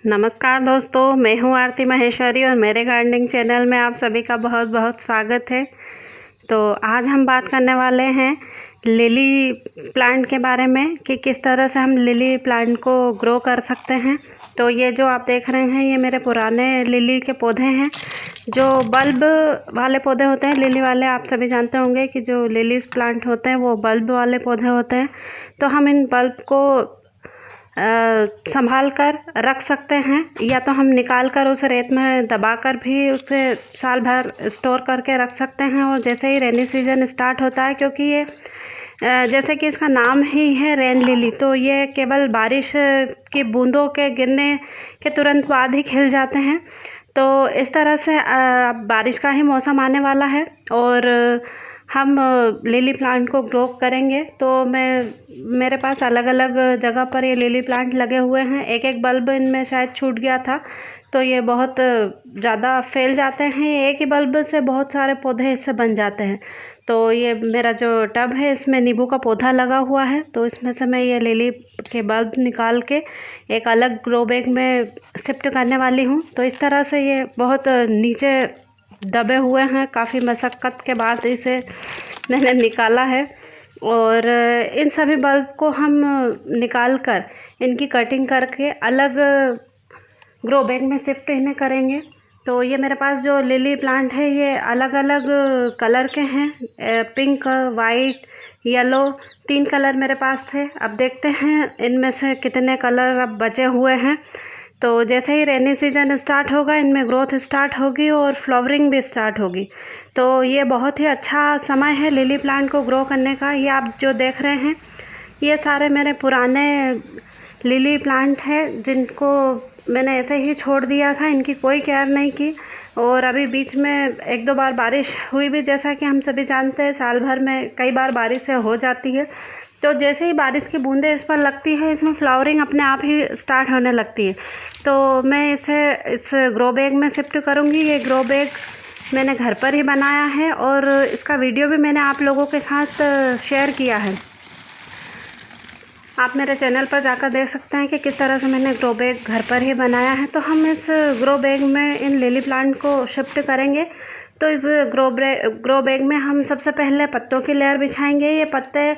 नमस्कार दोस्तों, मैं हूँ आरती माहेश्वरी और मेरे गार्डनिंग चैनल में आप सभी का बहुत बहुत स्वागत है। तो आज हम बात करने वाले हैं लिली प्लांट के बारे में कि किस तरह से हम लिली प्लांट को ग्रो कर सकते हैं। तो ये जो आप देख रहे हैं ये मेरे पुराने लिली के पौधे हैं। जो बल्ब वाले पौधे होते हैं लिली वाले, आप सभी जानते होंगे कि जो लिलीज प्लांट होते हैं वो बल्ब वाले पौधे होते हैं। तो हम इन बल्ब को संभाल कर रख सकते हैं, या तो हम निकाल कर उसे रेत में दबाकर भी उसे साल भर स्टोर करके रख सकते हैं। और जैसे ही रेनी सीजन स्टार्ट होता है, क्योंकि ये जैसे कि इसका नाम ही है रेन लिली, तो ये केवल बारिश की बूंदों के गिरने के तुरंत बाद ही खिल जाते हैं। तो इस तरह से अब बारिश का ही मौसम आने वाला है और हम लिली प्लांट को ग्रो करेंगे। तो मेरे पास अलग अलग जगह पर ये लिली प्लांट लगे हुए हैं। एक एक बल्ब इनमें शायद छूट गया था, तो ये बहुत ज़्यादा फैल जाते हैं। एक ही बल्ब से बहुत सारे पौधे इससे बन जाते हैं। तो ये मेरा जो टब है इसमें नींबू का पौधा लगा हुआ है, तो इसमें से मैं ये लिली के बल्ब निकाल के एक अलग ग्रो बैग में शिफ्ट करने वाली हूँ। तो इस तरह से ये बहुत नीचे दबे हुए हैं, काफ़ी मशक्क़त के बाद इसे मैंने निकाला है। और इन सभी बल्ब को हम निकाल कर इनकी कटिंग करके अलग ग्रो बैग में शिफ्ट इन्हें करेंगे। तो ये मेरे पास जो लिली प्लांट है ये अलग अलग कलर के हैं, पिंक, वाइट, येलो, 3 कलर मेरे पास थे। अब देखते हैं इनमें से कितने कलर अब बचे हुए हैं। तो जैसे ही रेनी सीजन स्टार्ट होगा इनमें ग्रोथ स्टार्ट होगी और फ्लावरिंग भी स्टार्ट होगी। तो ये बहुत ही अच्छा समय है लिली प्लांट को ग्रो करने का। ये आप जो देख रहे हैं ये सारे मेरे पुराने लिली प्लांट हैं, जिनको मैंने ऐसे ही छोड़ दिया था, इनकी कोई केयर नहीं की। और अभी बीच में 1-2 बार बारिश हुई भी, जैसा कि हम सभी जानते हैं साल भर में कई बार बारिश हो जाती है। तो जैसे ही बारिश की बूंदें इस पर लगती है इसमें फ्लावरिंग अपने आप ही स्टार्ट होने लगती है। तो मैं इसे इस ग्रो बैग में शिफ्ट करूँगी। ये ग्रो बैग मैंने घर पर ही बनाया है और इसका वीडियो भी मैंने आप लोगों के साथ शेयर किया है। आप मेरे चैनल पर जाकर देख सकते हैं कि किस तरह से मैंने ग्रो बैग घर पर ही बनाया है। तो हम इस ग्रो बैग में इन लिली प्लांट को शिफ्ट करेंगे। तो इस ग्रो बैग में हम सबसे पहले पत्तों की लेयर बिछाएंगे। ये पत्ते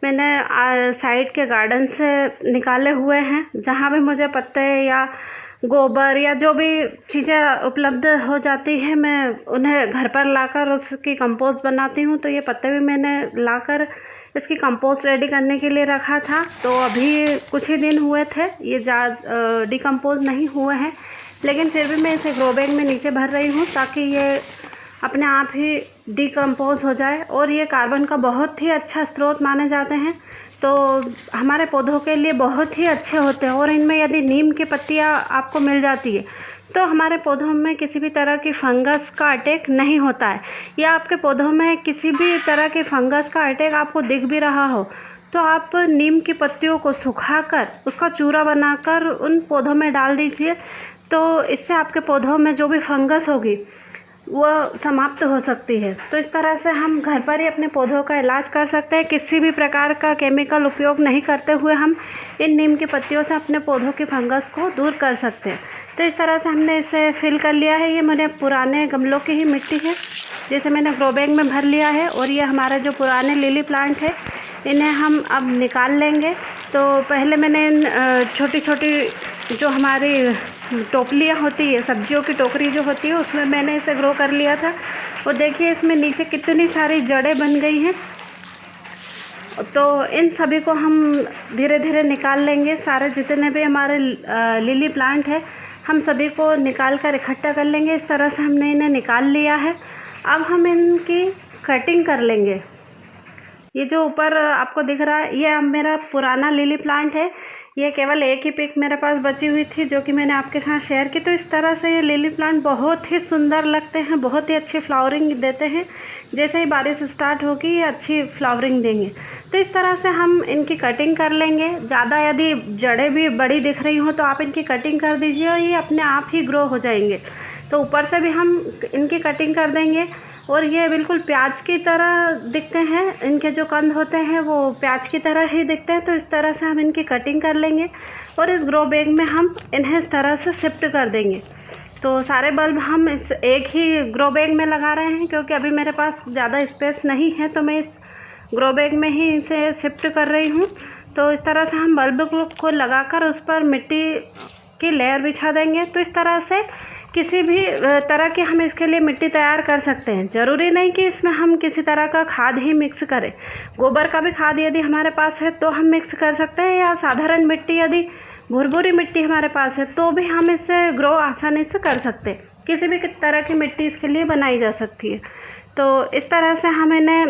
मैंने साइड के गार्डन से निकाले हुए हैं। जहाँ भी मुझे पत्ते या गोबर या जो भी चीज़ें उपलब्ध हो जाती है मैं उन्हें घर पर लाकर उसकी कंपोस्ट बनाती हूँ। तो ये पत्ते भी मैंने लाकर इसकी कंपोस्ट रेडी करने के लिए रखा था। तो अभी कुछ ही दिन हुए थे, ये डिकम्पोज नहीं हुए हैं, लेकिन फिर भी मैं इसे ग्रो बैग में नीचे भर रही हूँ ताकि ये अपने आप ही डिकम्पोज हो जाए। और ये कार्बन का बहुत ही अच्छा स्रोत माने जाते हैं, तो हमारे पौधों के लिए बहुत ही अच्छे होते हैं। और इनमें यदि नीम की पत्तियाँ आपको मिल जाती है तो हमारे पौधों में किसी भी तरह की फंगस का अटैक नहीं होता है। या आपके पौधों में किसी भी तरह के फंगस का अटैक आपको दिख भी रहा हो तो आप नीम की पत्तियों को सुखाकर उसका चूरा बनाकर उन पौधों में डाल दीजिए। तो इससे आपके पौधों में जो भी फंगस होगी वो समाप्त हो सकती है। तो इस तरह से हम घर पर ही अपने पौधों का इलाज कर सकते हैं। किसी भी प्रकार का केमिकल उपयोग नहीं करते हुए हम इन नीम की पत्तियों से अपने पौधों की फंगस को दूर कर सकते हैं। तो इस तरह से हमने इसे फिल कर लिया है। ये मेरे पुराने गमलों की ही मिट्टी है जिसे मैंने ग्रो बैग में भर लिया है। और ये हमारे जो पुराने लिली प्लांट है इन्हें हम अब निकाल लेंगे। तो पहले मैंने इन छोटी छोटी जो हमारी टोकरियाँ होती है, सब्जियों की टोकरी जो होती है, उसमें मैंने इसे ग्रो कर लिया था। और देखिए इसमें नीचे कितनी सारी जड़ें बन गई हैं। तो इन सभी को हम धीरे धीरे निकाल लेंगे। सारे जितने भी हमारे लिली प्लांट है हम सभी को निकाल कर इकट्ठा कर लेंगे। इस तरह से हमने इन्हें निकाल लिया है। अब हम इनकी कटिंग कर लेंगे। ये जो ऊपर आपको दिख रहा है ये अब मेरा पुराना लिली प्लांट है। ये केवल एक ही पिक मेरे पास बची हुई थी जो कि मैंने आपके साथ शेयर की। तो इस तरह से ये लिली प्लांट बहुत ही सुंदर लगते हैं, बहुत ही अच्छी फ्लावरिंग देते हैं। जैसे ही बारिश स्टार्ट होगी ये अच्छी फ्लावरिंग देंगे। तो इस तरह से हम इनकी कटिंग कर लेंगे। ज़्यादा यदि जड़ें भी बड़ी दिख रही हों तो आप इनकी कटिंग कर दीजिए और ये अपने आप ही ग्रो हो जाएंगे। तो ऊपर से भी हम इनकी कटिंग कर देंगे और ये बिल्कुल प्याज की तरह दिखते हैं, इनके जो कंद होते हैं वो प्याज की तरह ही दिखते हैं। तो इस तरह से हम इनकी कटिंग कर लेंगे और इस ग्रो बैग में हम इन्हें इस तरह से शिफ्ट कर देंगे। तो सारे बल्ब हम इस एक ही ग्रो बैग में लगा रहे हैं, क्योंकि अभी मेरे पास ज़्यादा स्पेस नहीं है, तो मैं इस ग्रो बैग में ही इसे शिफ्ट कर रही हूँ। तो इस तरह से हम बल्ब को लगाकर उस पर मिट्टी की लेयर बिछा देंगे। तो इस तरह से किसी भी तरह की हम इसके लिए मिट्टी तैयार कर सकते हैं। ज़रूरी नहीं कि इसमें हम किसी तरह का खाद ही मिक्स करें। गोबर का भी खाद यदि हमारे पास है तो हम मिक्स कर सकते हैं, या साधारण मिट्टी यदि भुरभुरी मिट्टी हमारे पास है तो भी हम इससे ग्रो आसानी से कर सकते हैं। किसी भी तरह की मिट्टी इसके लिए बनाई जा सकती है। तो इस तरह से हम इन्हें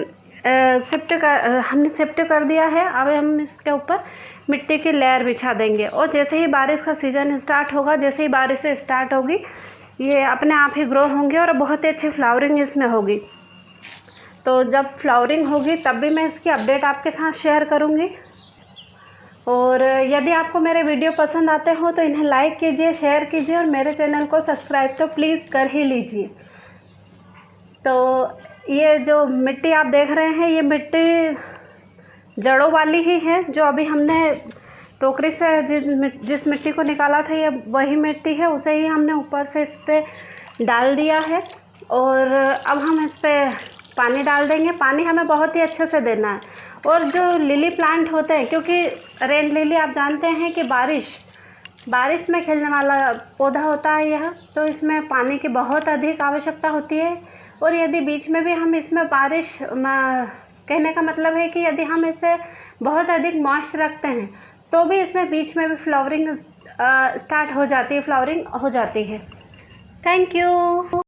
हमने शिफ्ट कर दिया है। अब हम इसके ऊपर मिट्टी की लेयर बिछा देंगे और जैसे ही बारिश का सीज़न स्टार्ट होगा, जैसे ही बारिश स्टार्ट होगी, ये अपने आप ही ग्रो होंगे और बहुत ही अच्छी फ्लावरिंग इसमें होगी। तो जब फ्लावरिंग होगी तब भी मैं इसकी अपडेट आपके साथ शेयर करूँगी। और यदि आपको मेरे वीडियो पसंद आते हो तो इन्हें लाइक कीजिए, शेयर कीजिए और मेरे चैनल को सब्सक्राइब तो प्लीज़ कर ही लीजिए। तो ये जो मिट्टी आप देख रहे हैं, ये मिट्टी जड़ों वाली ही है। जो अभी हमने टोकरी से जिस मिट्टी को निकाला था, ये वही मिट्टी है, उसे ही हमने ऊपर से इस पर डाल दिया है। और अब हम इस पर पानी डाल देंगे। पानी हमें बहुत ही अच्छे से देना है। और जो लिली प्लांट होते हैं, क्योंकि रेन लिली आप जानते हैं कि बारिश में खिलने वाला पौधा होता है यह, तो इसमें पानी की बहुत अधिक आवश्यकता होती है। और यदि बीच में भी हम इसमें कहने का मतलब है कि यदि हम इसे बहुत अधिक मॉइस्ट रखते हैं तो भी इसमें बीच में भी फ्लावरिंग हो जाती है। Thank you.